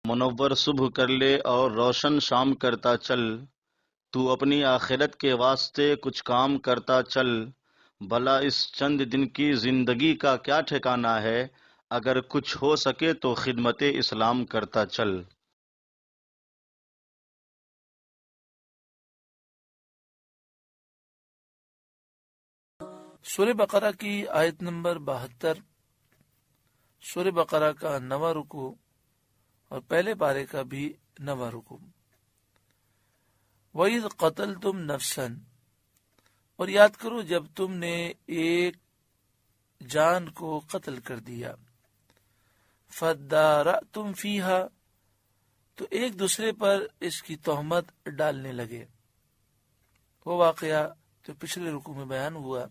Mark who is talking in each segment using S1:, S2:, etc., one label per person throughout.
S1: منور صبح کر لے اور روشن شام کرتا چل، تو اپنی آخرت کے واسطے کچھ کام کرتا چل، بھلا اس چند دن کی زندگی کا کیا ٹھکانہ ہے، اگر کچھ ہو سکے تو خدمت اسلام کرتا چل۔
S2: سورہ بقرہ کی آیت نمبر 72، سورہ بقرہ کا 9واں رکوع اور پہلے پارے کا بھی 9واں رکوع۔ وَإِذْ قَتَلْتُمْ نَفْسًا، اور یاد کرو جب تم نے ایک جان کو قتل کر دیا، فَادَّارَأْتُمْ فِيهَا، تو ایک دوسرے پر اس کی تہمت ڈالنے لگے۔ وہ واقعہ جو پچھلے رکوع میں بیان ہوا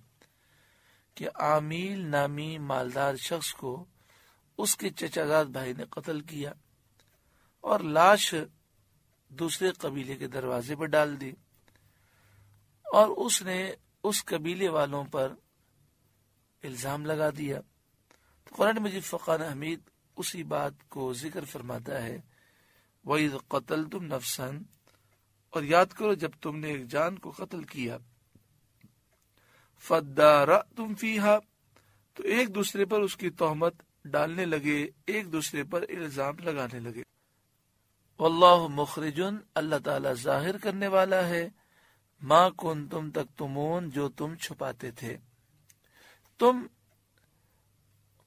S2: کہ عامیل نامی مالدار شخص کو اس کے چچا زاد بھائی نے قتل کیا اور لاش دوسرے قبیلے کے دروازے پر ڈال دی، اور اس نے اس قبیلے والوں پر الزام لگا دیا۔ تو قرآن مجید فرقان حمید اسی بات کو ذکر فرماتا ہے، وَإِذْ قَتَلْتُمْ نَفْسًا، اور یاد کرو جب تم نے ایک جان کو قتل کیا، فَادَّارَأْتُمْ فِيهَا، تو ایک دوسرے پر اس کی تہمت ڈالنے لگے، ایک دوسرے پر الزام لگانے لگے۔ واللہ مخرجن، اللہ تعالی ظاہر کرنے والا ہے، ما کنتم تکتمون، جو تم چھپاتے تھے۔ تم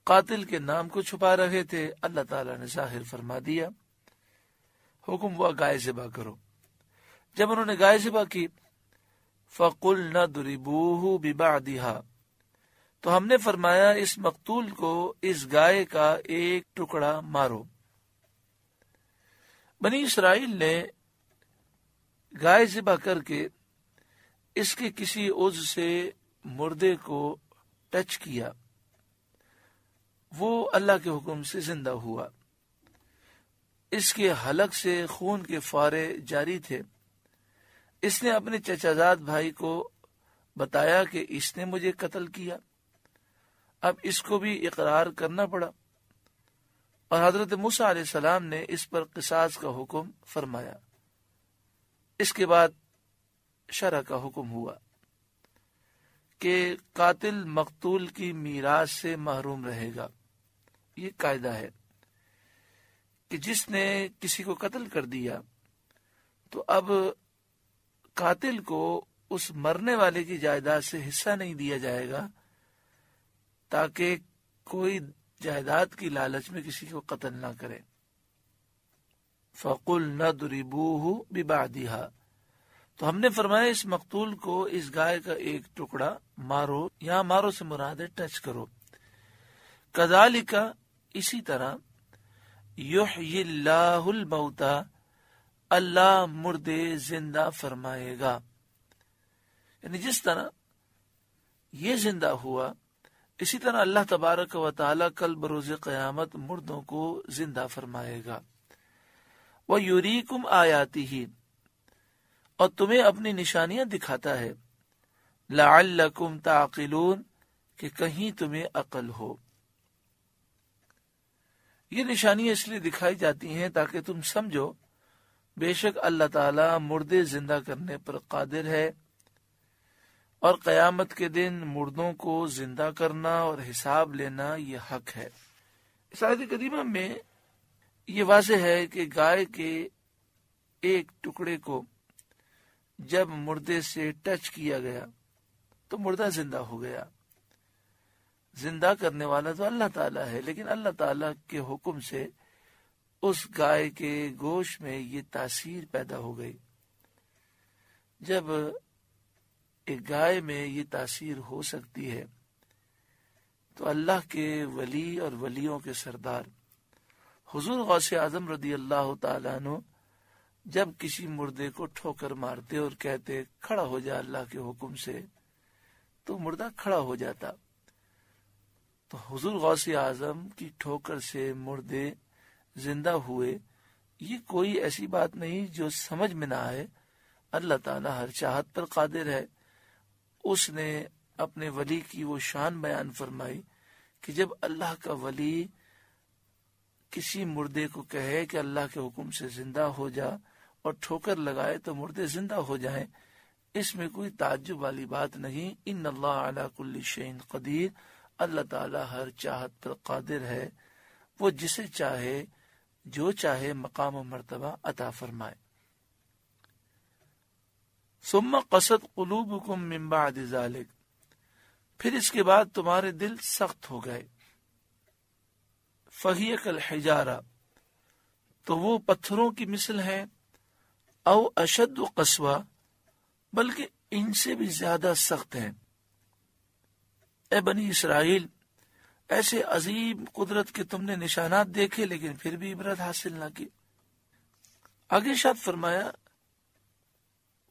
S2: قاتل کے نام کو چھپا رہے تھے، اللہ تعالی نے ظاہر فرما دیا۔ حکم ہوا گائے ذبح کرو۔ جب انہوں نے گائے ذبح کی، فَقُلْنَا اضْرِبُوهُ بِبَعْضِهَا، تو ہم نے فرمایا اس مقتول کو اس گائے کا ایک ٹکڑا مارو۔ بنی اسرائیل نے گائے ذبح کر کے اس کے کسی عضو سے مردے کو ٹچ کیا، وہ اللہ کے حکم سے زندہ ہوا۔ اس کے حلق سے خون کے فوارے جاری تھے۔ اس نے اپنے چچا زاد بھائی کو بتایا کہ اس نے مجھے قتل کیا۔ اب اس کو بھی اقرار کرنا پڑا، اور حضرت موسیٰ علیہ السلام نے اس پر قصاص کا حکم فرمایا۔ اس کے بعد شرع کا حکم ہوا کہ قاتل مقتول کی میراث سے محروم رہے گا۔ یہ قاعدہ ہے کہ جس نے کسی کو قتل کر دیا تو اب قاتل کو اس مرنے والے کی جائیداد سے حصہ نہیں دیا جائے گا، تاکہ کوئی جائیداد کی لالچ میں کسی کو قتل نہ کرے۔ فَقُلْنَا اضْرِبُوهُ بِبَعْضِهَا، تو ہم نے فرمایا اس مقتول کو اس گائے کا ایک ٹکڑا مارو، یہاں مارو سے مراد ہے ٹچ کرو۔ كَذَلِكَ، اسی طرح، يُحْيِي اللَّهُ الْمَوْتَى، اللہ مردے زندہ فرمائے گا۔ یعنی جس طرح یہ زندہ ہوا، اسی طرح اللہ تبارک و تعالی کل بروز قیامت مردوں کو زندہ فرمائے گا۔ وَيُرِيكُمْ آيَاتِهِ، اور تمہیں اپنی نشانیاں دکھاتا ہے، لَعَلَّكُمْ تَعْقِلُونَ، کہ کہیں تمہیں عقل ہو۔ یہ نشانیاں اس لیے دکھائی جاتی ہیں تاکہ تم سمجھو بے شک اللہ تعالی مردے زندہ کرنے پر قادر ہے، اور قیامت کے دن مردوں کو زندہ کرنا اور حساب لینا یہ حق ہے۔ اس آیت کریمہ میں یہ واضح ہے کہ گائے کے ایک ٹکڑے کو جب مردے سے ٹچ کیا گیا تو مردہ زندہ ہو گیا۔ زندہ کرنے والا تو اللہ تعالیٰ ہے، لیکن اللہ تعالیٰ کے حکم سے اس گائے کے گوشت میں یہ تاثیر پیدا ہو گئی۔ جب ایک گائے میں یہ تاثیر ہو سکتی ہے تو اللہ کے ولی اور ولیوں کے سردار حضور غوث اعظم رضی اللہ تعالیٰ عنہ جب کسی مردے کو ٹھوکر مارتے اور کہتے کھڑا ہو جا اللہ کے حکم سے، تو مردہ کھڑا ہو جاتا۔ تو حضور غوث اعظم کی ٹھوکر سے مردے زندہ ہوئے، یہ کوئی ایسی بات نہیں جو سمجھ میں نہ آئے۔ اللہ تعالیٰ ہر چاہت پر قادر ہے۔ اس نے اپنے ولی کی وہ شان بیان فرمائی کہ جب اللہ کا ولی کسی مردے کو کہے کہ اللہ کے حکم سے زندہ ہو جا اور ٹھوکر لگائے تو مردے زندہ ہو جائیں، اس میں کوئی تعجب والی بات نہیں۔ ان اللہ علی کل شیء قدیر، اللہ تعالی ہر چاہت پر قادر ہے، وہ جسے چاہے جو چاہے مقام و مرتبہ عطا فرمائے۔ ثم قست قلوبکم من بعد ذلک، پھر اس کے بعد تمہارے دل سخت ہو گئے۔ فہی کالحجارہ، تو وہ پتھروں کی مثل ہے، او اشد قسوہ، بلکہ ان سے بھی زیادہ سخت ہیں۔ اے بنی اسرائیل، ایسے عظیم قدرت کے تم نے نشانات دیکھے لیکن پھر بھی عبرت حاصل نہ کی۔ آگے ارشاد فرمایا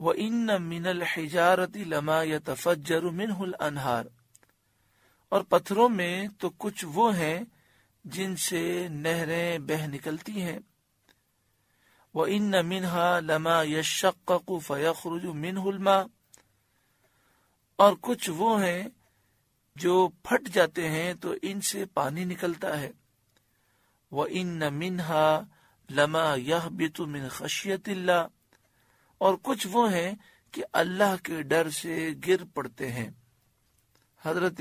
S2: وَإِنَّ مِنَ الْحِجَارَةِ لَمَا يَتَفَجَّرُ مِنْهُ الْأَنْهَارُ، اور پتھروں میں تو کچھ وہ ہیں جن سے نہریں بہہ نکلتی ہیں۔ وَإِنَّ مِنْهَا لَمَا يَشَّقَّقُ فَيَخْرُجُ مِنْهُ الْمَاءُ، اور کچھ وہ ہیں جو پھٹ جاتے ہیں تو ان سے پانی نکلتا ہے۔ وَإِنَّ مِنْهَا لَمَا يَهْبِطُ مِنْ خَشْيَةِ اللَّهِ، اور کچھ وہ ہیں کہ اللہ کے ڈر سے گر پڑتے ہیں۔ حضرت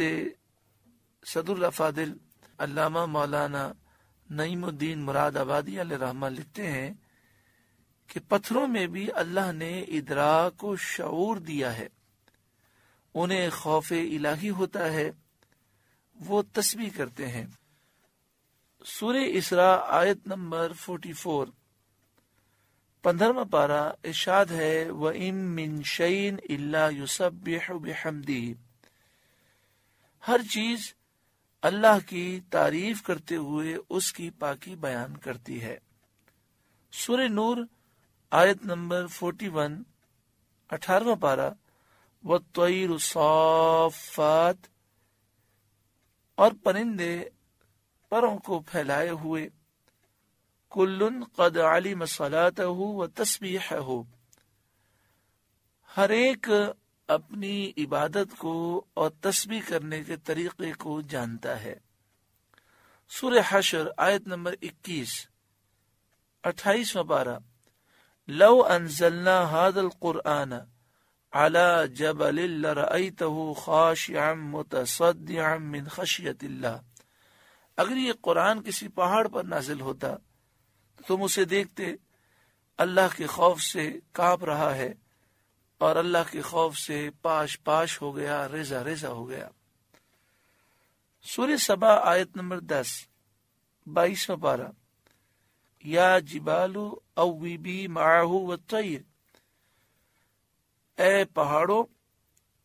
S2: صدر الافاضل علامہ مولانا نعیم الدین مراد آبادی علیہ رحمہ لکھتے ہیں کہ پتھروں میں بھی اللہ نے ادراک و شعور دیا ہے، انہیں خوف الہی ہوتا ہے، وہ تسبیح کرتے ہیں۔ سورہ اسراء آیت نمبر 44، 15واں پارہ، ارشاد ہے وَإِن مِّن شَيْءٍ إِلَّا يُسَبِّحُ بِحَمْدِهِ، ہر چیز اللہ کی تعریف کرتے ہوئے اس کی پاکی بیان کرتی ہے۔ سورہ نور آیت نمبر 41، 18واں پارہ، وَالطَّيْرُ صَافَّاتٍ، اور پرندے پروں کو پھیلائے ہوئے، کُلٌّ قَدْ عَلِمَ صَلَاتَهُ وَتَسْبِيحَهُ، ہر ایک اپنی عبادت کو اور تسبیح کرنے کے طریقے کو جانتا ہے۔ سورہ حشر آیت نمبر 21، 28واں پارہ، لو انزلنا هذا القرآن على جبل لرأيته خاشعا متصدعا من خشية الله، اگر یہ قرآن کسی پہاڑ پر نازل ہوتا تو تم اسے دیکھتے اللہ کے خوف سے کانپ رہا ہے، اور اللہ کے خوف سے پاش پاش ہو گیا، ریزہ ریزہ ہو گیا۔ سورہ سبا آیت نمبر 10، 22واں پارہ، یا جبال اوبی معہ والطیر، اے پہاڑوں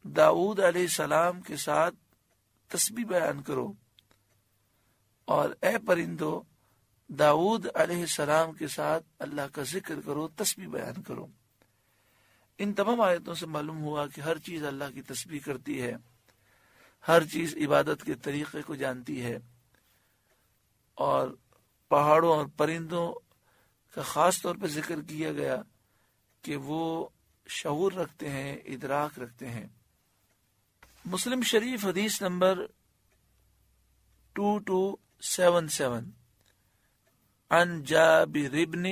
S2: داؤد علیہ السلام کے ساتھ تسبیح بیان کرو، اور اے پرندو داؤد علیہ السلام کے ساتھ اللہ کا ذکر کرو، تسبیح بیان کرو۔ ان تمام آیتوں سے معلوم ہوا کہ ہر چیز اللہ کی تسبیح کرتی ہے، ہر چیز عبادت کے طریقے کو جانتی ہے، اور پہاڑوں اور پرندوں کا خاص طور پر ذکر کیا گیا کہ وہ شعور رکھتے ہیں، ادراک رکھتے ہیں۔ مسلم شریف حدیث نمبر 2277، عن جابر بن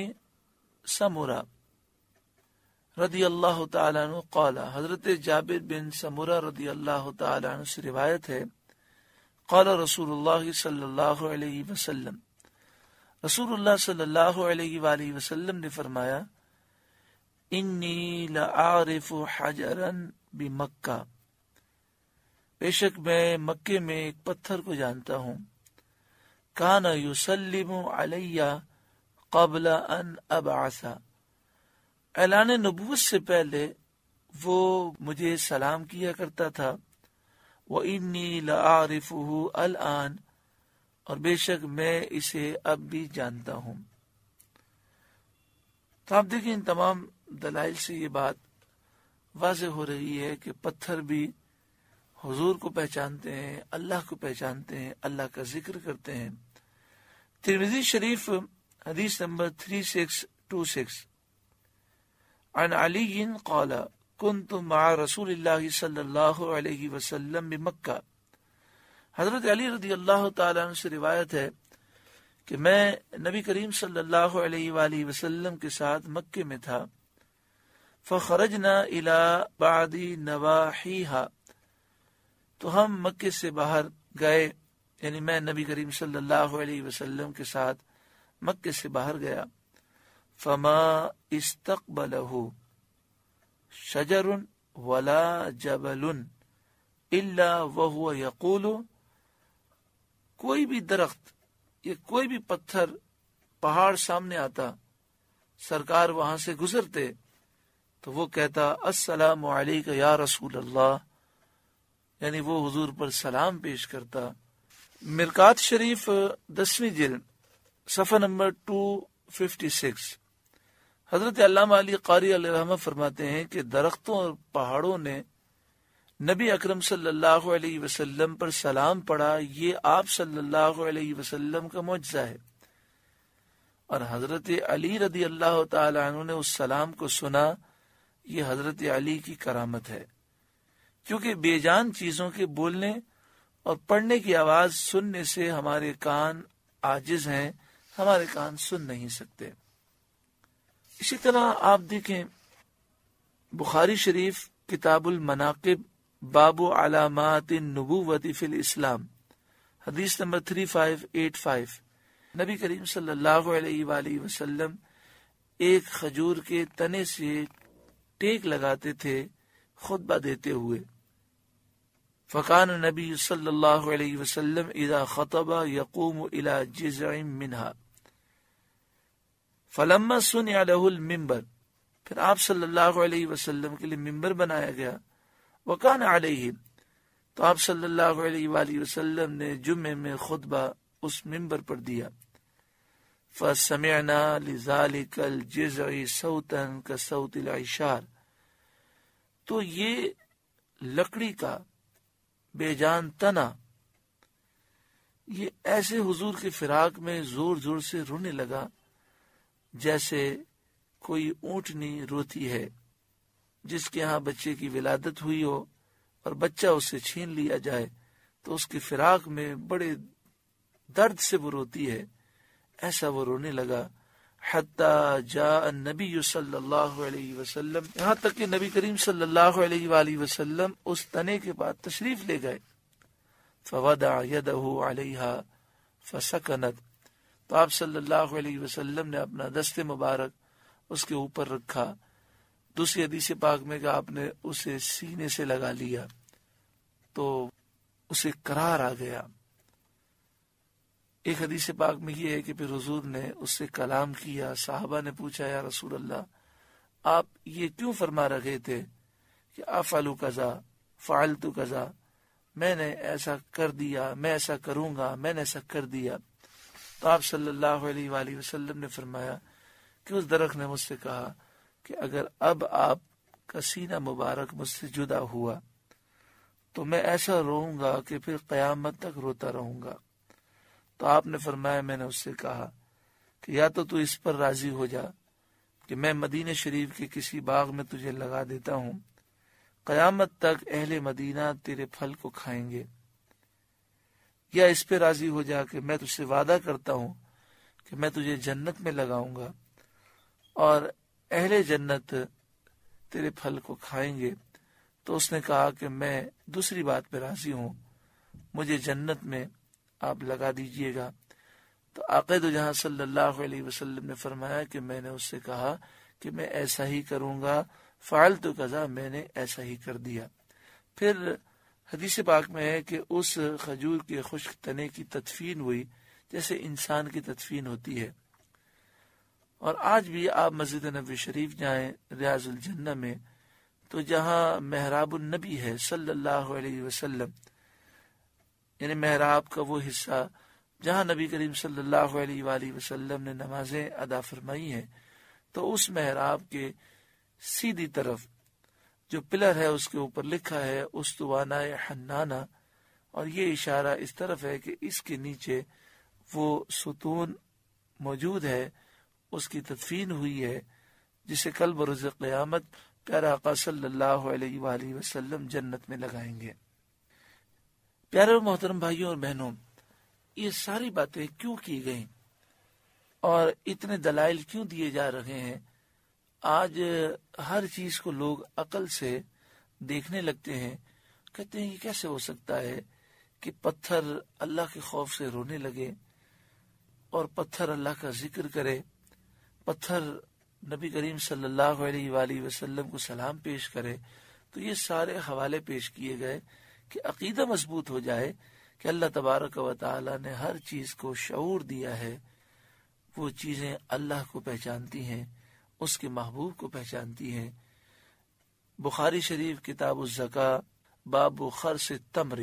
S2: سمرہ رضی اللہ تعالیٰ عنہ قال، حضرت جابر بن سمرہ رضی اللہ تعالیٰ عنہ سے روایت ہے، قال رسول اللہ صلی اللہ علیہ وسلم، رسول اللہ صلی اللہ علیہ وآلہ وسلم نے فرمایا، انی لأعرف حجرا بمکہ، بے شک میں مکے میں ایک پتھر کو جانتا ہوں، کان یسلم علی قبل ان ابعث، اعلان نبوت سے پہلے وہ مجھے سلام کیا کرتا تھا، وانی لأعرفہ الآن، اور بے شک میں اسے اب بھی جانتا ہوں۔ تو آپ دیکھیں ان تمام دلائل سے یہ بات واضح ہو رہی ہے کہ پتھر بھی حضور کو پہچانتے ہیں، اللہ کو پہچانتے ہیں، اللہ کا ذکر کرتے ہیں۔ ترمذی شریف حدیث نمبر 3626، عن علی قال كنت مع رسول اللہ صلی اللہ علیہ وسلم بمکہ، حضرت علی رضی اللہ تعالیٰ عنہ سے روایت ہے کہ میں نبی کریم صلی اللہ علیہ وآلہ وسلم کے ساتھ مکے میں تھا، فخرجنا الى بعض نواحیها، تو ہم مکے سے باہر گئے، یعنی میں نبی کریم صلی اللہ علیہ وسلم کے ساتھ مکے سے باہر گیا، فما استقبلہ شجر ولا جبل الا وهو یقول، کوئی بھی درخت یا کوئی بھی پتھر پہاڑ سامنے آتا، سرکار وہاں سے گزرتے تو وہ کہتا السلام علیک یا رسول اللہ، یعنی وہ حضور پر سلام پیش کرتا۔ مرقات شریف 10ویں جلد صفحہ نمبر 256، حضرت علامہ علی قاری علیہ رحمہ فرماتے ہیں کہ درختوں اور پہاڑوں نے نبی اکرم صلی اللہ علیہ وسلم پر سلام پڑھا، یہ آپ صلی اللہ علیہ وسلم کا معجزہ ہے، اور حضرت علی رضی اللہ تعالی عنہ نے اس سلام کو سنا، یہ حضرت علی کی کرامت ہے، کیونکہ بے جان چیزوں کے بولنے اور پڑھنے کی آواز سننے سے ہمارے کان عاجز ہیں، ہمارے کان سن نہیں سکتے۔ اسی طرح آپ دیکھیں بخاری شریف کتاب المناقب باب علامات النبوت فی الاسلام، حدیث نمبر 3585، نبی کریم صلی اللہ علیہ وآلہ وسلم ایک کھجور کے تنے سے ٹیک لگاتے تھے خطبہ دیتے ہوئے، فکان نبی صلی اللہ علیہ وسلم اذا خطب یقوم الى جذع منها، فلما صنع له المنبر، پھر آپ صلی اللہ علیہ وسلم کے لیے ممبر بنایا گیا، وکان علیہ، تو آپ صلی اللہ علیہ وآلہ وسلم نے جمعے میں خطبہ اس ممبر پر دیا، فسمعنا لذلك الجذع صوتا كصوت العشار، تو یہ لکڑی کا بے جان تنا یہ ایسے حضور کے فراق میں زور زور سے رونے لگا جیسے کوئی اونٹنی روتی ہے جس کے ہاں بچے کی ولادت ہوئی ہو اور بچہ اسے چھین لیا جائے تو اس کے فراق میں بڑے درد سے وہ روتی ہے، ایسا وہ رونے لگا، حتی جاء النبی صلی اللہ علیہ وسلم، یہاں تک کہ نبی کریم صلی اللہ علیہ وآلہ وسلم اس تنے کے بعد تشریف لے گئے، فوضع یدہ علیہا فسکنت، تو آپ صلی اللہ علیہ وسلم نے اپنا دست مبارک اس کے اوپر رکھا، دوسری حدیث پاک میں کہ آپ نے اسے سینے سے لگا لیا تو اسے قرار آ گیا۔ ایک حدیث پاک میں یہ ہے کہ پھر حضور نے اس سے کلام کیا، صحابہ نے پوچھا یا رسول اللہ آپ یہ کیوں فرما رہے تھے کہ افعل کذا فعلت کذا، میں نے ایسا کر دیا، میں ایسا کروں گا، میں نے ایسا کر دیا، تو آپ صلی اللہ علیہ وآلہ وسلم نے فرمایا کہ اس درخت نے مجھ سے کہا کہ اگر اب آپ کا سینہ مبارک مجھ سے جدا ہوا تو میں ایسا روؤں گا کہ پھر قیامت تک روتا رہوں گا، تو آپ نے فرمایا میں نے اس سے کہا کہ یا تو اس پر راضی ہو جا کہ میں مدینہ شریف کے کسی باغ میں تجھے لگا دیتا ہوں، قیامت تک اہل مدینہ تیرے پھل کو کھائیں گے، یا اس پہ راضی ہو جا کہ میں تجھ سے وعدہ کرتا ہوں کہ میں تجھے جنت میں لگاؤں گا اور اہل جنت تیرے پھل کو کھائیں گے۔ تو اس نے کہا کہ میں دوسری بات پہ راضی ہوں، مجھے جنت میں آپ لگا دیجئے گا۔ تو آقا دو جہاں صلی اللہ علیہ وسلم نے فرمایا کہ میں نے اس سے کہا کہ میں ایسا ہی کروں گا، فعلت کذا، میں نے ایسا ہی کر دیا۔ پھر حدیث پاک میں ہے کہ اس کھجور کے خشک تنے کی تدفین ہوئی جیسے انسان کی تدفین ہوتی ہے، اور آج بھی آپ مسجد نبوی شریف جائیں ریاض الجنہ میں تو جہاں محراب النبی ہے صلی اللہ علیہ وسلم، یعنی محراب کا وہ حصہ جہاں نبی کریم صلی اللہ علیہ وآلہ وسلم نے نمازیں ادا فرمائی ہیں، تو اس محراب کے سیدھی طرف جو پلر ہے اس کے اوپر لکھا ہے استوانہ حنانہ، اور یہ اشارہ اس طرف ہے کہ اس کے نیچے وہ ستون موجود ہے، اس کی تدفین ہوئی ہے، جسے کل بروز قیامت پیارا آقا صلی اللہ علیہ وآلہ وسلم جنت میں لگائیں گے۔ پیارے اور محترم بھائیوں اور بہنوں، یہ ساری باتیں کیوں کی گئیں؟ اور اتنے دلائل کیوں دیے جا رہے ہیں؟ آج ہر چیز کو لوگ عقل سے دیکھنے لگتے ہیں، کہتے ہیں یہ کیسے ہو سکتا ہے کہ پتھر اللہ کے خوف سے رونے لگے، اور پتھر اللہ کا ذکر کرے، پتھر نبی کریم صلی اللہ علیہ وآلہ وسلم کو سلام پیش کرے۔ تو یہ سارے حوالے پیش کیے گئے کہ عقیدہ مضبوط ہو جائے کہ اللہ تبارک و تعالی نے ہر چیز کو شعور دیا ہے، وہ چیزیں اللہ کو پہچانتی ہیں، اس کے محبوب کو پہچانتی ہیں۔ بخاری شریف کتاب الزکاة باب خرص التمر،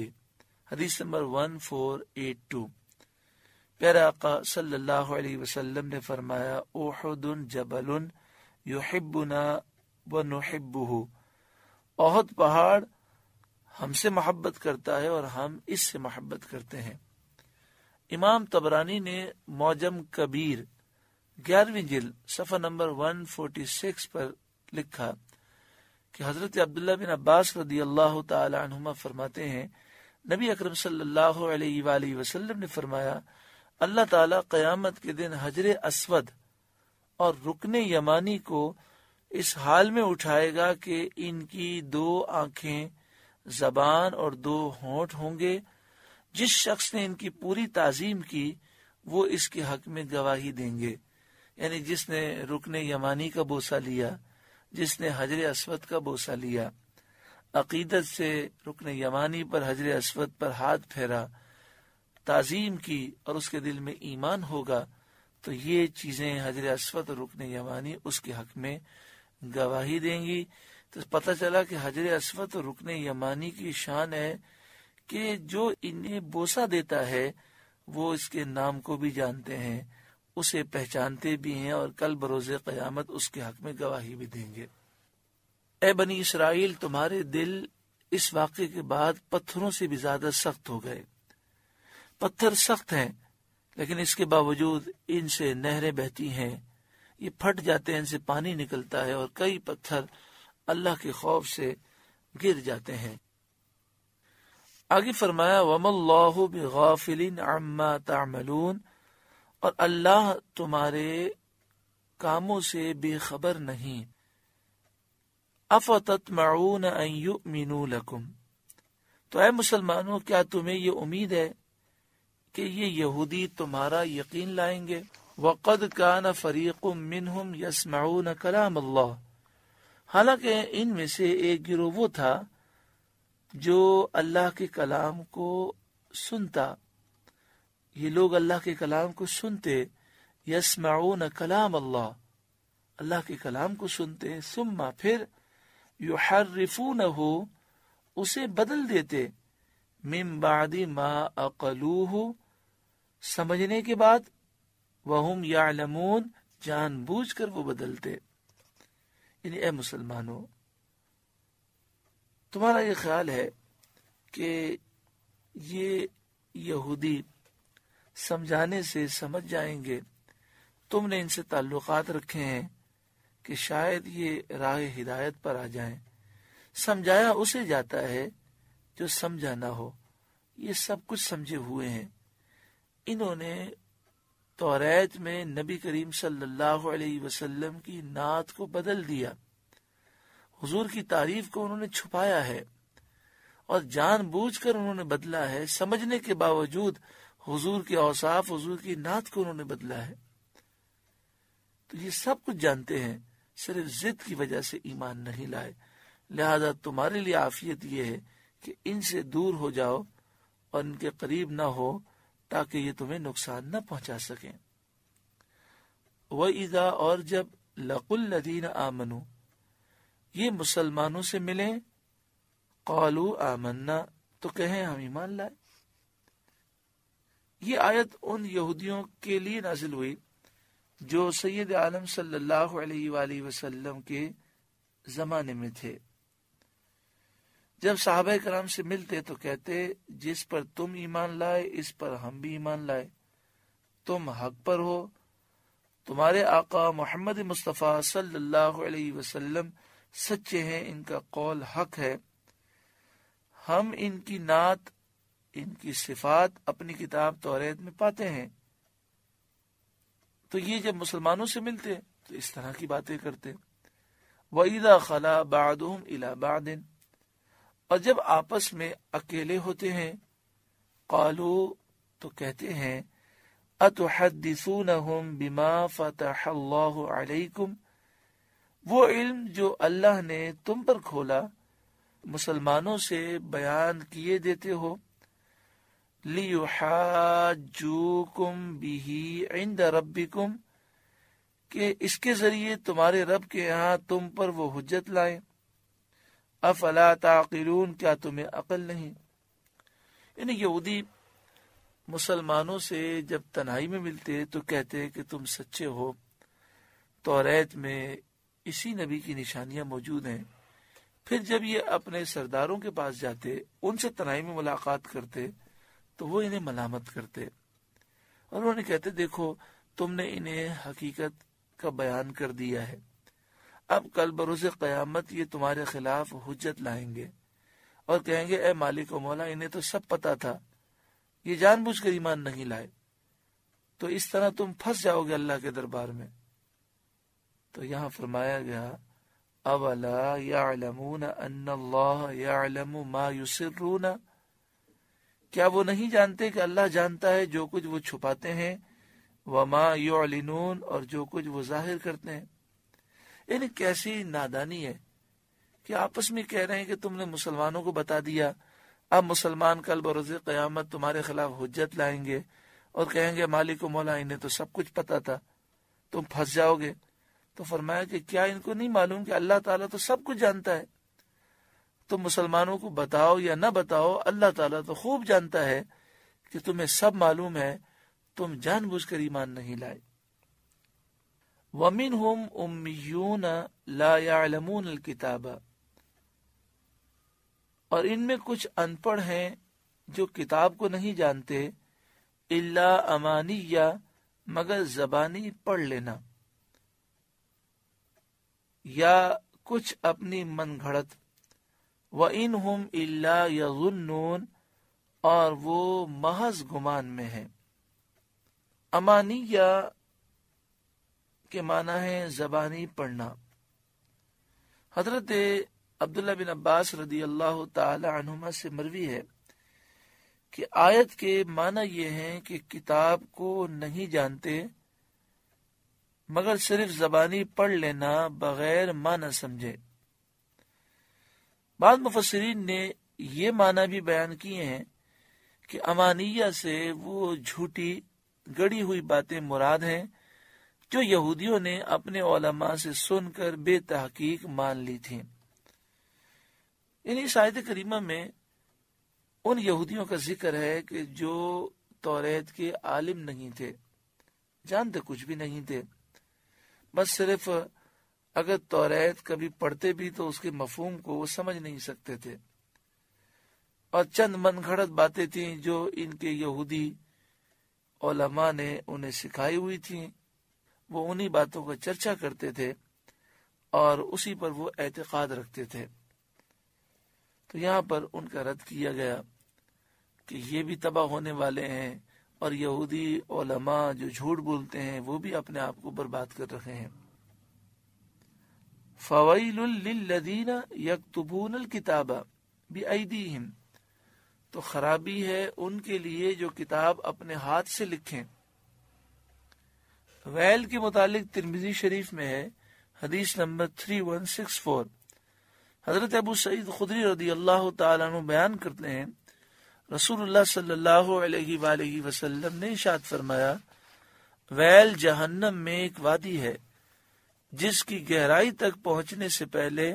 S2: حدیث نمبر 1482، پیارے آقا صلی اللہ علیہ وسلم نے فرمایا احد جبل یحبنا ونحبہ، احد پہاڑ ہم سے محبت کرتا ہے اور ہم اس سے محبت کرتے ہیں۔ امام طبرانی نے معجم کبیر 11ویں جلد صفحہ نمبر 146 پر لکھا کہ حضرت عبداللہ بن عباس رضی اللہ تعالی عنہما فرماتے ہیں، نبی اکرم صلی اللہ علیہ وآلہ وسلم نے فرمایا اللہ تعالی قیامت کے دن حجر اسود اور رکن یمانی کو اس حال میں اٹھائے گا کہ ان کی 2 آنکھیں، زبان اور 2 ہونٹ ہوں گے۔ جس شخص نے ان کی پوری تعظیم کی وہ اس کے حق میں گواہی دیں گے، یعنی جس نے رکن یمانی کا بوسہ لیا، جس نے حجر اسود کا بوسہ لیا، عقیدت سے رکن یمانی پر حجر اسود پر ہاتھ پھیرا، تعظیم کی اور اس کے دل میں ایمان ہوگا، تو یہ چیزیں حجر اسود اور رکن یمانی اس کے حق میں گواہی دیں گی۔ تو پتہ چلا کہ حجر اسود اور رکن یمانی کی شان ہے کہ جو انہیں بوسہ دیتا ہے وہ اس کے نام کو بھی جانتے ہیں، اسے پہچانتے بھی ہیں، اور کل بروز قیامت اس کے حق میں گواہی بھی دیں گے۔ اے بنی اسرائیل، تمہارے دل اس واقعے کے بعد پتھروں سے بھی زیادہ سخت ہو گئے۔ پتھر سخت ہیں لیکن اس کے باوجود ان سے نہریں بہتی ہیں، یہ پھٹ جاتے ہیں، ان سے پانی نکلتا ہے، اور کئی پتھر اللہ کے خوف سے گر جاتے ہیں۔ آگے فرمایا وَمَا اللَّهُ بِغَافِلٍ عَمَّا تَعْمَلُونَ، اور اللہ تمہارے کاموں سے بے خبر نہیں۔ أَفَتَطْمَعُونَ أَن يُؤْمِنُوا لَكُمْ، تو اے مسلمانوں کیا تمہیں یہ امید ہے کہ یہ یہودی تمہارا یقین لائیں گے؟ وَقَدْ كَانَ فَرِيقٌ مِّنْهُمْ يَسْمَعُونَ كَلَامَ اللَّهِ، حالانکہ ان میں سے ایک گروہ وہ تھا جو اللہ کے کلام کو سنتا، یہ لوگ اللہ کے کلام کو سنتے، یسمعون کلام اللہ، اللہ کے کلام کو سنتے، ثم پھر یحرفونہ، اسے بدل دیتے، من بعد ما عقلوہ، سمجھنے کے بعد، وہم یعلمون، جان بوجھ کر وہ بدلتے۔ یعنی اے مسلمانوں، تمہارا یہ خیال ہے کہ یہ یہودی سمجھانے سے سمجھ جائیں گے؟ تم نے ان سے تعلقات رکھے ہیں کہ شاید یہ راہ ہدایت پر آ جائیں۔ سمجھایا اسے جاتا ہے جو سمجھا نہ ہو، یہ سب کچھ سمجھے ہوئے ہیں۔ انہوں نے توریت میں نبی کریم صلی اللہ علیہ وسلم کی نعت کو بدل دیا، حضور کی تعریف کو انہوں نے چھپایا ہے، اور جان بوجھ کر انہوں نے بدلا ہے، سمجھنے کے باوجود حضور کے اوصاف، حضور کی نعت کو انہوں نے بدلا ہے۔ تو یہ سب کچھ جانتے ہیں، صرف ضد کی وجہ سے ایمان نہیں لائے۔ لہذا تمہارے لیے عافیت یہ ہے کہ ان سے دور ہو جاؤ اور ان کے قریب نہ ہو، تاکہ یہ تمہیں نقصان نہ پہنچا سکیں۔ وَإِذَا، اور جب لَقُوا الَّذِينَ آمَنُوا، یہ مسلمانوں سے ملیں، قَالُوا آمَنَّا، تو کہیں ہم ایمان لائے۔ یہ آیت ان یہودیوں کے لیے نازل ہوئی جو سید عالم صلی اللہ علیہ وآلہ وسلم کے زمانے میں تھے۔ جب صحابہ کرام سے ملتے تو کہتے جس پر تم ایمان لائے اس پر ہم بھی ایمان لائے، تم حق پر ہو، تمہارے آقا محمد مصطفیٰ صلی اللہ علیہ وسلم سچے ہیں، ان کا قول حق ہے۔ ہم ان کی نعت، ان کی صفات اپنی کتاب توریت میں پاتے ہیں۔ تو یہ جب مسلمانوں سے ملتے تو اس طرح کی باتیں کرتے. وَإِذَا خَلَا بَعْضُهُمْ إِلَى بَعْضٍ، اور جب آپس میں اکیلے ہوتے ہیں، قالوا تو کہتے ہیں، أَتُحَدِّثُونَهُمْ بِمَا فَتَحَ اللَّهُ عَلَيْكُمْ، وہ علم جو اللہ نے تم پر کھولا مسلمانوں سے بیان کیے دیتے ہو، لِيُحَاجُّوكُمْ بِهِ عِنْدَ رَبِّكُمْ، کہ اس کے ذریعے تمہارے رب کے ہاں تم پر وہ حجت لائیں. افلا تعقلون، کیا تمہیں عقل نہیں؟ یعنی یہودی مسلمانوں سے جب تنہائی میں ملتے تو کہتے کہ تم سچے ہو، توریت میں اسی نبی کی نشانیاں موجود ہیں. پھر جب یہ اپنے سرداروں کے پاس جاتے، ان سے تنہائی میں ملاقات کرتے تو وہ انہیں ملامت کرتے اور انہیں کہتے دیکھو تم نے انہیں حقیقت کا بیان کر دیا ہے، اب کل بروز قیامت یہ تمہارے خلاف حجت لائیں گے اور کہیں گے اے مالک و مولا، انہیں تو سب پتا تھا، یہ جان بوجھ کر ایمان نہیں لائے. تو اس طرح تم پھنس جاؤ گے اللہ کے دربار میں. تو یہاں فرمایا گیا اولا یعلمون ان اللہ یعلم ما یسرون، کیا وہ نہیں جانتے کہ اللہ جانتا ہے جو کچھ وہ چھپاتے ہیں، وما یعلنون، اور جو کچھ وہ ظاہر کرتے ہیں. یعنی کیسی نادانی ہے کہ آپس میں کہہ رہے ہیں کہ تم نے مسلمانوں کو بتا دیا، اب مسلمان کل بروز قیامت تمہارے خلاف حجت لائیں گے اور کہیں گے مالک و مولا انہیں تو سب کچھ پتا تھا، تم پھنس جاؤ گے. تو فرمایا کہ کیا ان کو نہیں معلوم کہ اللہ تعالیٰ تو سب کچھ جانتا ہے؟ تم مسلمانوں کو بتاؤ یا نہ بتاؤ، اللہ تعالیٰ تو خوب جانتا ہے کہ تمہیں سب معلوم ہے، تم جان بوجھ کر ایمان نہیں لائے. وَمِنْهُمْ أُمِّيُّونَ لَا يَعْلَمُونَ الْكِتَابَ، اور ان میں کچھ ان پڑھ ہیں جو کتاب کو نہیں جانتے، إِلَّا أَمَانِيَّ، مگر زبانی پڑھ لینا، یا کچھ اپنی من گھڑت. وَإِنْهُمْ إِلَّا يَظُنُّونَ، اور وہ محض گمان میں ہیں. امانیہ کے معنی ہے زبانی پڑھنا. حضرت عبداللہ بن عباس رضی اللہ تعالی عنہما سے مروی ہے کہ آیت کے معنی یہ ہیں کہ کتاب کو نہیں جانتے مگر صرف زبانی پڑھ لینا بغیر معنی سمجھے. بعض مفسرین نے یہ معنی بھی بیان کیے ہیں کہ امانیہ سے وہ جھوٹی گڑی ہوئی باتیں مراد ہیں جو یہودیوں نے اپنے علماء سے سن کر بے تحقیق مان لی تھیں. اس آیت کریمہ میں ان یہودیوں کا ذکر ہے کہ جو توریت کے عالم نہیں تھے، جانتے کچھ بھی نہیں تھے، بس صرف اگر توریت کبھی پڑھتے بھی تو اس کے مفہوم کو وہ سمجھ نہیں سکتے تھے، اور چند من گھڑت باتیں تھیں جو ان کے یہودی علماء نے انہیں سکھائی ہوئی تھیں، وہ انہی باتوں کا چرچا کرتے تھے اور اسی پر وہ اعتقاد رکھتے تھے. تو یہاں پر ان کا رد کیا گیا کہ یہ بھی تباہ ہونے والے ہیں اور یہودی علماء جو جھوٹ بولتے ہیں وہ بھی اپنے آپ کو برباد کر رہے ہیں. فَوَيْلٌ لِّلَّذِينَ يَكْتُبُونَ الْكِتَابَ بِأَيْدِيهِمْ، تو خرابی ہے ان کے لیے جو کتاب اپنے ہاتھ سے لکھیں. ویل کے متعلق ترمذی شریف میں ہے، حدیث نمبر 3164. حضرت ابو سعید خدری رضی اللہ تعالیٰ عنہ بیان کرتے ہیں رسول اللہ صلی اللہ علیہ وآلہ وسلم نے ارشاد فرمایا، ویل جہنم میں ایک وادی ہے جس کی گہرائی تک پہنچنے سے پہلے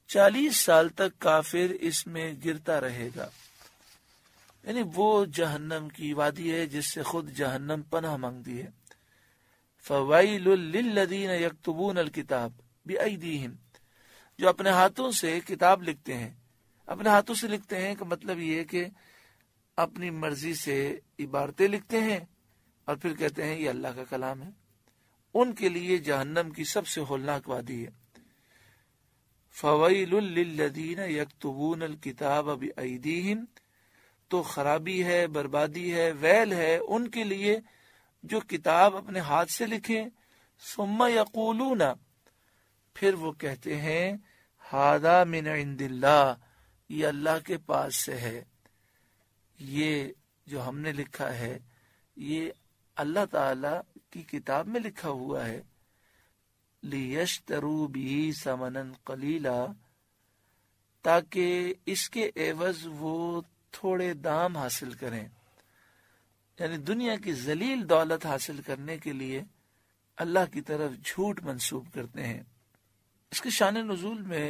S2: 40 سال تک کافر اس میں گرتا رہے گا. یعنی وہ جہنم کی وادی ہے جس سے خود جہنم پناہ مانگتی ہے. فَوَيْلٌ لِّلَّذِينَ يَكْتُبُونَ الْكِتَابَ بِأَيْدِيهِمْ، جو اپنے ہاتھوں سے کتاب لکھتے ہیں. اپنے ہاتھوں سے لکھتے ہیں کا مطلب یہ کہ اپنی مرضی سے عبارتیں لکھتے ہیں اور پھر کہتے ہیں یہ اللہ کا کلام ہے. ان کے لیے جہنم کی سب سے ہولناک وادی ہے. فَوَيْلٌ لِّلَّذِينَ يَكْتُبُونَ الْكِتَابَ بِأَيْدِيهِمْ، تو خرابی ہے، بربادی ہے، ویل ہے ان کے لیے جو کتاب اپنے ہاتھ سے لکھیں، ثم یقولون، پھر وہ کہتے ہیں ھذا من عند اللہ، یہ اللہ کے پاس سے ہے، یہ جو ہم نے لکھا ہے یہ اللہ تعالی کی کتاب میں لکھا ہوا ہے، لیشتروا بہ ثمنا قلیلا، تاکہ اس کے عوض وہ تھوڑے دام حاصل کریں، یعنی دنیا کی ذلیل دولت حاصل کرنے کے لیے اللہ کی طرف جھوٹ منسوب کرتے ہیں۔ اس کے شان نزول میں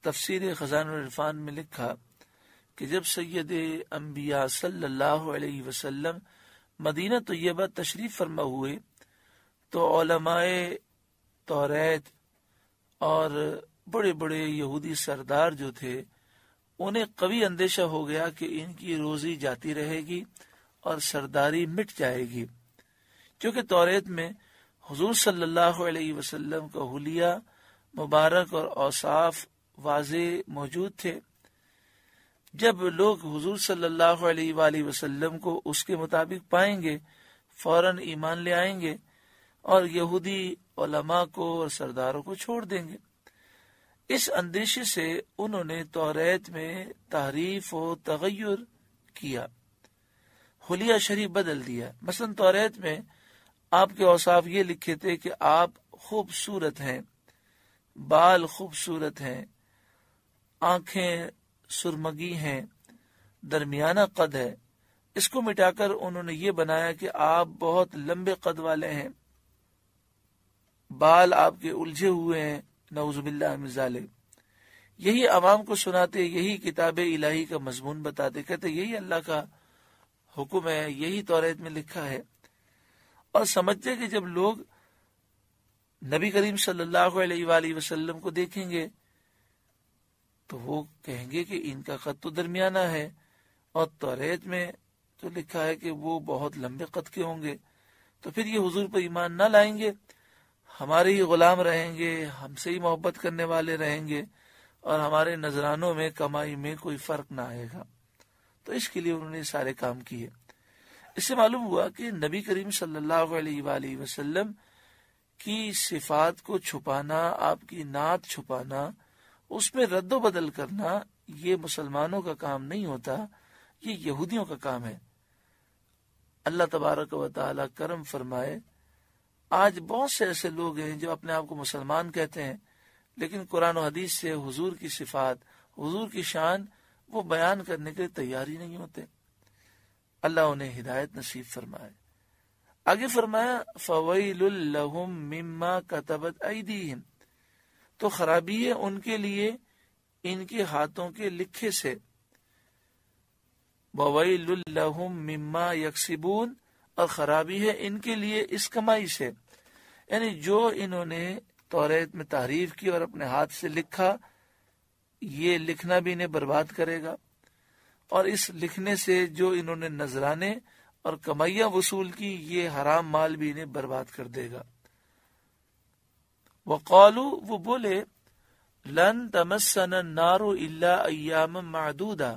S2: تفسیر خزائن العرفان میں لکھا کہ جب سید انبیاء صلی اللہ علیہ وسلم مدینہ طیبہ تشریف فرما ہوئے تو علماء توریت اور بڑے بڑے یہودی سردار جو تھے انہیں قوی اندیشہ ہو گیا کہ ان کی روزی جاتی رہے گی اور سرداری مٹ جائے گی، کیونکہ توریت میں حضور صلی اللہ علیہ وسلم کا حلیہ مبارک اور اوصاف واضح موجود تھے۔ جب لوگ حضور صلی اللہ علیہ وآلہ وسلم کو اس کے مطابق پائیں گے فوراً ایمان لے آئیں گے اور یہودی علماء کو اور سرداروں کو چھوڑ دیں گے۔ اس اندیشے سے انہوں نے توریت میں تحریف و تغیر کیا، حلیہ شریف بدل دیا۔ مثلا توریت میں آپ کے اوصاف یہ لکھے تھے کہ آپ خوبصورت ہیں، بال خوبصورت ہیں، آنکھیں سرمگی ہیں، درمیانہ قد ہے۔ اس کو مٹا کر انہوں نے یہ بنایا کہ آپ بہت لمبے قد والے ہیں، بال آپ کے الجھے ہوئے ہیں، نعوذ باللہ من ذالک۔ یہی عوام کو سناتے، یہی کتاب الہی کا مضمون بتاتے، کہتے یہی اللہ کا حکم ہے، یہی توریت میں لکھا ہے، اور سمجھتے کہ جب لوگ نبی کریم صلی اللہ علیہ وآلہ وسلم کو دیکھیں گے تو وہ کہیں گے کہ ان کا قد تو درمیانہ ہے، اور توریت میں تو لکھا ہے کہ وہ بہت لمبے قد کے ہوں گے، تو پھر یہ حضور پر ایمان نہ لائیں گے، ہمارے ہی غلام رہیں گے، ہم سے ہی محبت کرنے والے رہیں گے، اور ہمارے نذرانوں میں کمائی میں کوئی فرق نہ آئے گا۔ تو اس کے لیے انہوں نے سارے کام کیے۔ اس سے معلوم ہوا کہ نبی کریم صلی اللہ علیہ وآلہ وسلم کی صفات کو چھپانا، آپ کی نعت چھپانا، اس میں رد و بدل کرنا، یہ مسلمانوں کا کام نہیں ہوتا، یہ یہودیوں کا کام ہے۔ اللہ تبارک و تعالی کرم فرمائے، آج بہت سے ایسے لوگ ہیں جو اپنے آپ کو مسلمان کہتے ہیں لیکن قرآن و حدیث سے حضور کی صفات، حضور کی شان وہ بیان کرنے کے لیے تیار ہی نہیں ہوتے۔ اللہ انہیں ہدایت نصیب فرمائے۔ آگے فرمایا فَوَيْلٌ لَهُم مِّمَّا كَتَبَتْ أَيْدِيهِمْ، تو خرابی ہے ان کے لیے ان کے ہاتھوں کے لکھے سے، وَوَيْلٌ لَهُم مِّمَّا يَكْسِبُونَ، اور خرابی ہے ان کے لیے اس کمائی سے، یعنی جو انہوں نے توریت میں تحریف کی اور اپنے ہاتھ سے لکھا، یہ لکھنا بھی انہیں برباد کرے گا، اور اس لکھنے سے جو انہوں نے نذرانے اور کمائیاں وصول کی، یہ حرام مال بھی انہیں برباد کر دے گا۔ وقالو، وہ بولے، لن تمسنا النار الا ایاما معدودا،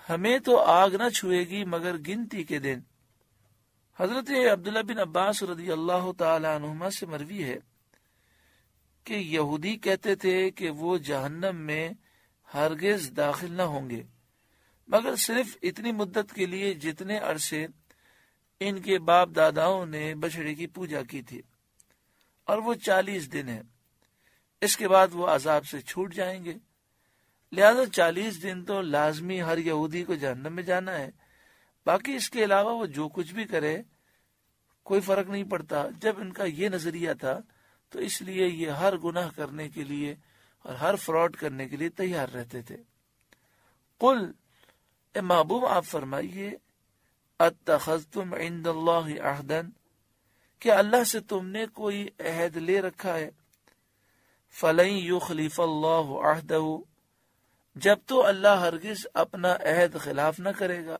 S2: ہمیں تو آگ نہ چھوئے گی مگر گنتی کے دن۔ حضرت عبداللہ بن عباس رضی اللہ تعالی عنہما سے مروی ہے کہ یہودی کہتے تھے کہ وہ جہنم میں ہرگز داخل نہ ہوں گے مگر صرف اتنی مدت کے لیے جتنے عرصے ان کے باپ داداؤں نے بچڑے کی پوجا کی تھی، اور وہ 40 دن ہے، اس کے بعد وہ عذاب سے چھوٹ جائیں گے۔ لہذا 40 دن تو لازمی ہر یہودی کو جہنم میں جانا ہے، باقی اس کے علاوہ وہ جو کچھ بھی کرے کوئی فرق نہیں پڑتا۔ جب ان کا یہ نظریہ تھا تو اس لیے یہ ہر گناہ کرنے کے لیے اور ہر فراڈ کرنے کے لیے تیار رہتے تھے۔ قل، اے محبوب آپ فرمائیے، اتخذتم عند اللہ عہدا، کہ اللہ سے تم نے کوئی عہد لے رکھا ہے، فلن یخلف اللہ عہدہ، جب تو اللہ ہرگز اپنا عہد خلاف نہ کرے گا۔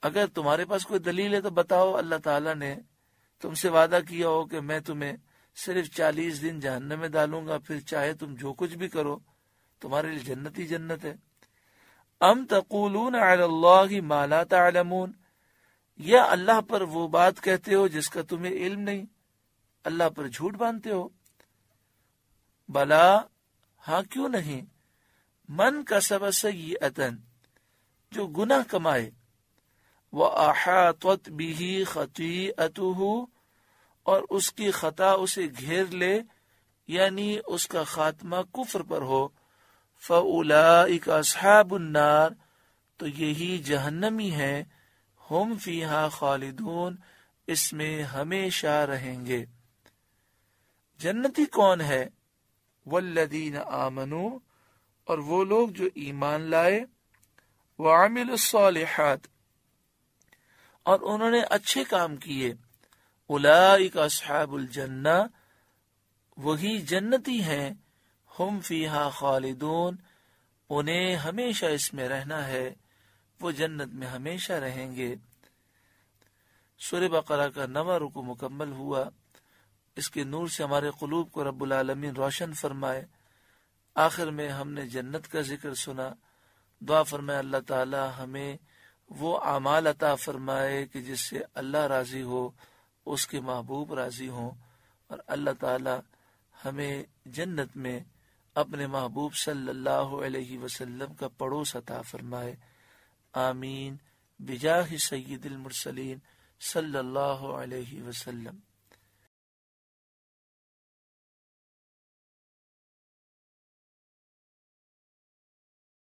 S2: اگر تمہارے پاس کوئی دلیل ہے تو بتاؤ، اللہ تعالیٰ نے تم سے وعدہ کیا ہو کہ میں تمہیں صرف 40 دن جہنم میں ڈالوں گا، پھر چاہے تم جو کچھ بھی کرو تمہارے لیے جنت ہی جنت ہے۔ ام تقولون علی اللہ ما لا تعلمون، یا اللہ پر وہ بات کہتے ہو جس کا تمہیں علم نہیں، اللہ پر جھوٹ باندھتے ہو؟ بلا، ہاں کیوں نہیں، من کسب سیئۃ، جو گناہ کمائے، وَأَحَاطَتْ بِهِ خَطِیئَتُهُ، اور اس کی خطا اسے گھیر لے، یعنی اس کا خاتمہ کفر پر ہو، فَأُولَئِكَ أَصْحَابُ النَّارِ، تو یہی جہنمی ہیں، ہم فیہا خالدون، اس میں ہمیشہ رہیں گے۔ جنتی کون ہے؟ والذین آمنوا، اور وہ لوگ جو ایمان لائے، وعملوا الصالحات، اور انہوں نے اچھے کام کیے، اولئک اصحاب الجنہ، وہی جنتی ہیں، ہم فیہا خالدون، انہیں ہمیشہ اس میں رہنا ہے، وہ جنت میں ہمیشہ رہیں گے۔ سورہ بقرہ کا 9واں رکوع مکمل ہوا۔ اس کے نور سے ہمارے قلوب کو رب العالمین روشن فرمائے۔ آخر میں ہم نے جنت کا ذکر سنا۔ دعا فرمائے اللہ تعالی ہمیں وہ اعمال عطا فرمائے کہ جس سے اللہ راضی ہو، اس کے محبوب راضی ہوں، اور اللہ تعالی ہمیں جنت میں اپنے محبوب صلی اللہ علیہ وسلم کا پڑوس عطا فرمائے۔ آمین بجاہ سید المرسلین صلی اللہ علیہ وسلم۔